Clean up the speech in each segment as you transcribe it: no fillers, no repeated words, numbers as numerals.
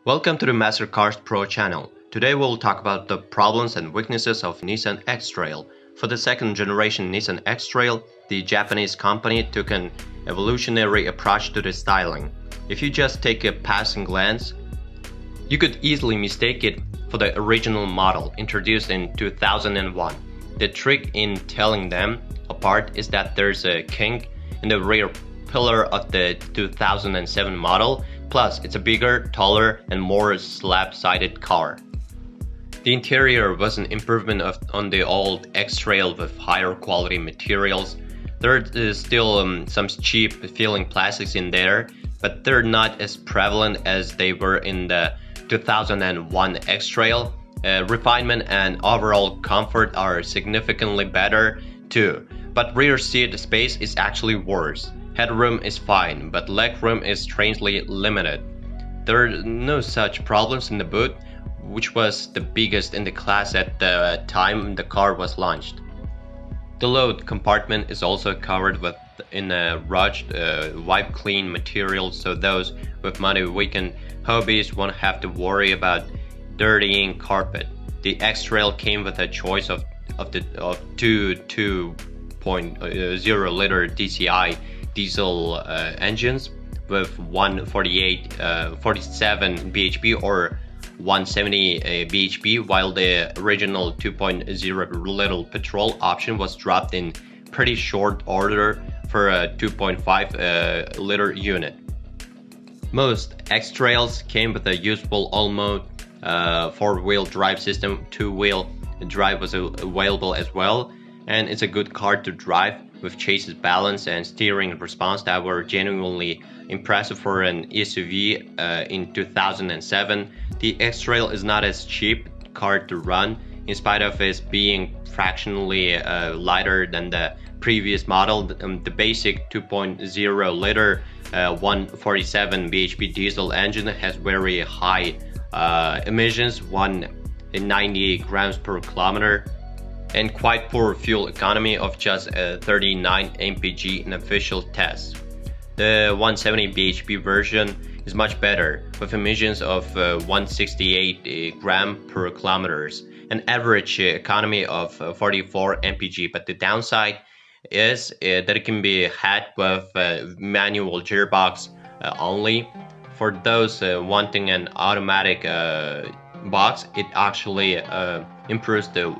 Welcome to the Mastercars Pro channel. Today we'll talk about the problems and weaknesses of Nissan X-Trail. For the second generation Nissan X-Trail, the Japanese company took an evolutionary approach to the styling. If you just take a passing glance, you could easily mistake it for the original model introduced in 2001. The trick in telling them apart is that there's a kink in the rear pillar of the 2007 model, plus it's a bigger, taller, and more slab-sided car. The interior was an improvement on the old X-Trail with higher quality materials. There is still some cheap feeling plastics in there, but they're not as prevalent as they were in the 2001 X-Trail. Refinement and overall comfort are significantly better too, but rear seat space is actually worse. Headroom is fine, but legroom is strangely limited. There are no such problems in the boot, which was the biggest in the class at the time the car was launched. The load compartment is also covered in a rugged, wipe-clean material, so those with money weekend hobbies won't have to worry about dirtying carpet. The X-Trail came with a choice of two 2.0 liter DCI diesel engines with 147 bhp or 170 bhp, while the original 2.0 liter petrol option was dropped in pretty short order for a 2.5 liter unit. Most X-Trails came with a usable all-mode 4-wheel drive system. 2-wheel drive was available as well, and it's a good car to drive with chassis balance and steering response that were genuinely impressive for an SUV in 2007. The X-Trail is not as cheap car to run, in spite of its being fractionally lighter than the previous model. The basic 2.0 liter 147 bhp diesel engine has very high emissions, 190 grams per kilometer, and quite poor fuel economy of just 39 mpg in official tests. The 170 bhp version is much better, with emissions of 168 gram per kilometers, an average economy of 44 mpg, but the downside is that it can be had with manual gearbox only. For those wanting an automatic box, it actually improves the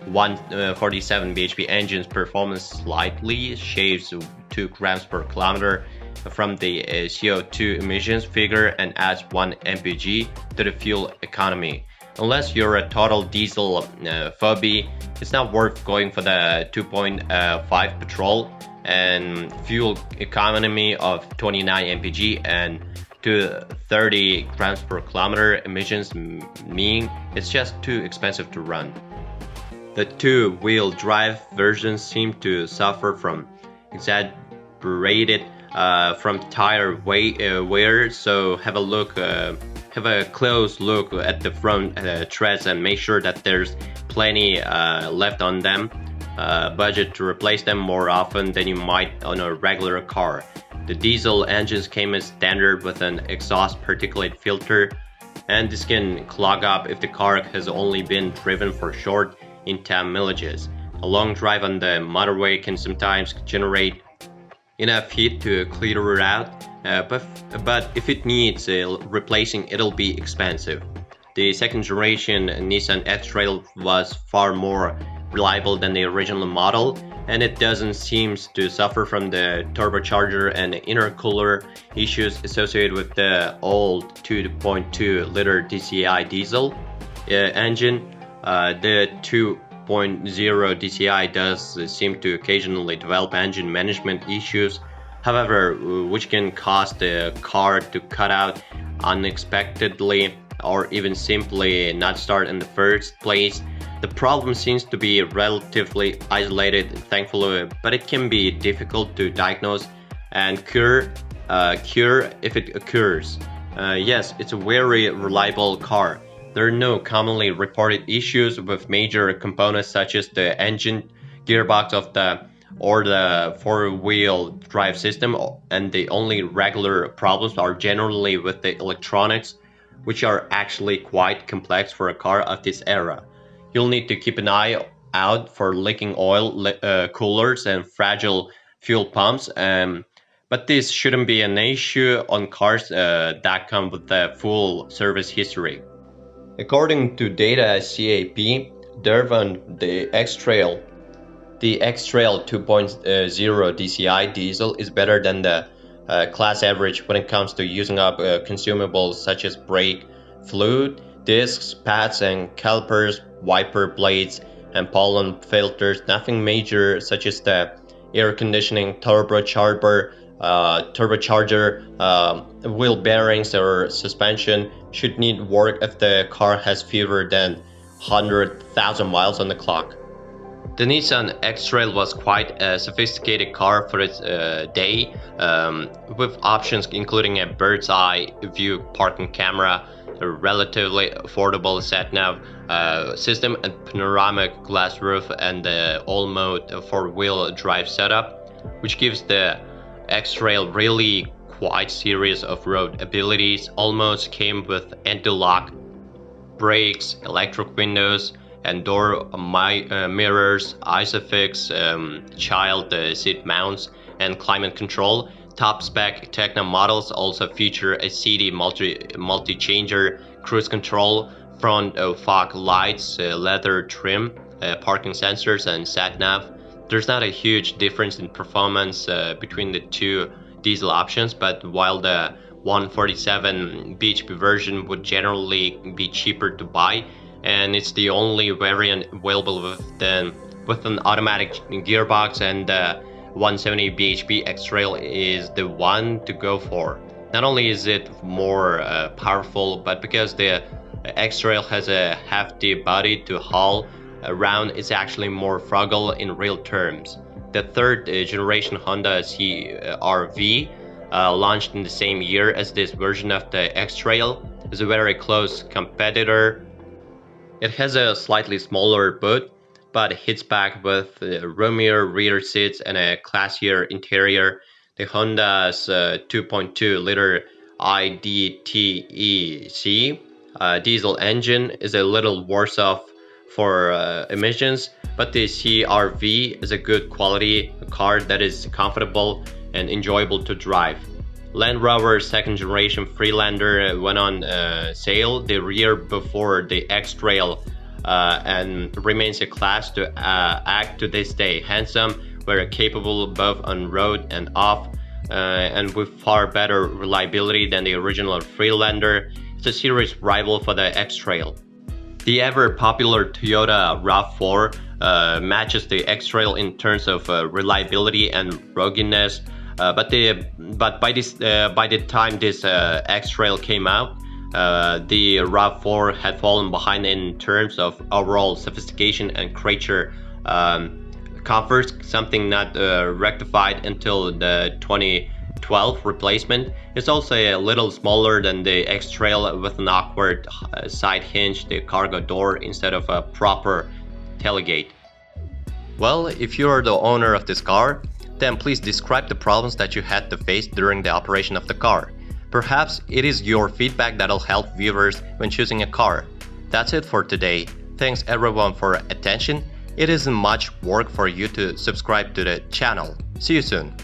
147 bhp engine's performance slightly, shaves 2 grams per kilometer from the CO2 emissions figure, and adds 1 mpg to the fuel economy. Unless you're a total diesel phobie, it's not worth going for the 2.5 petrol and fuel economy of 29 mpg and to 30 grams per kilometer emissions, meaning it's just too expensive to run. The two-wheel drive versions seem to suffer from exaggerated from tire wear, so have a close look at the front treads and make sure that there's plenty left on them. Budget to replace them more often than you might on a regular car. The diesel engines came as standard with an exhaust particulate filter, and this can clog up if the car has only been driven for short in-town mileages. A long drive on the motorway can sometimes generate enough heat to clear it out, but if it needs replacing, it'll be expensive. The second generation Nissan X-Trail was far more reliable than the original model, and it doesn't seem to suffer from the turbocharger and intercooler issues associated with the old 2.2 liter DCI diesel engine. The 2.0 DCI does seem to occasionally develop engine management issues, however, which can cause the car to cut out unexpectedly or even simply not start in the first place. The problem seems to be relatively isolated, thankfully, but it can be difficult to diagnose and cure if it occurs. Yes, it's a very reliable car. There are no commonly reported issues with major components such as the engine, gearbox or the four-wheel drive system, and the only regular problems are generally with the electronics which are actually quite complex for a car of this era. You'll need to keep an eye out for leaking oil, coolers, and fragile fuel pumps. But this shouldn't be an issue on cars that come with a full service history. According to data CAP, Dervan, the X-Trail 2.0 DCI diesel is better than the class average when it comes to using up consumables such as brake fluid, discs, pads, and calipers, wiper blades, and pollen filters. Nothing major such as the air conditioning, turbocharger, wheel bearings, or suspension should need work if the car has fewer than 100,000 miles on the clock. The Nissan X-Trail was quite a sophisticated car for its day, with options including a bird's eye view parking camera, a relatively affordable sat-nav system, a panoramic glass roof, and the all-mode 4-wheel drive setup, which gives the X-Trail really quite serious off-road abilities. Almost came with anti-lock brakes, electric windows, and door mirrors, ISOFIX, child seat mounts, and climate control. Top spec Techno models also feature a CD multi-changer, cruise control, front fog lights, leather trim, parking sensors, and sat-nav. There's not a huge difference in performance between the two diesel options, but while the 147 BHP version would generally be cheaper to buy, and it's the only variant available with an automatic gearbox, and the 170 BHP X-Trail is the one to go for. Not only is it more powerful, but because the X-Trail has a hefty body to haul around, it's actually more frugal in real terms. The third generation Honda CR-V, launched in the same year as this version of the X-Trail, is a very close competitor. It has a slightly smaller boot, but hits back with roomier rear seats and a classier interior. The Honda's 2.2-liter IDTEC diesel engine is a little worse off for emissions, but the CR-V is a good quality car that is comfortable and enjoyable to drive. Land Rover 2nd generation Freelander went on sale the year before the X-Trail and remains a class to act to this day. Handsome, very capable both on road and off, and with far better reliability than the original Freelander. It's a serious rival for the X-Trail. The ever-popular Toyota RAV4 matches the X-Trail in terms of reliability and ruggedness, but by the time this X-Trail came out, the RAV4 had fallen behind in terms of overall sophistication and creature comfort, something not rectified until the 2012 replacement. It's also a little smaller than the X-Trail, with an awkward side hinge, the cargo door, instead of a proper tailgate. Well, if you are the owner of this car, then please describe the problems that you had to face during the operation of the car. Perhaps it is your feedback that'll help viewers when choosing a car. That's it for today. Thanks everyone for attention. It isn't much work for you to subscribe to the channel. See you soon.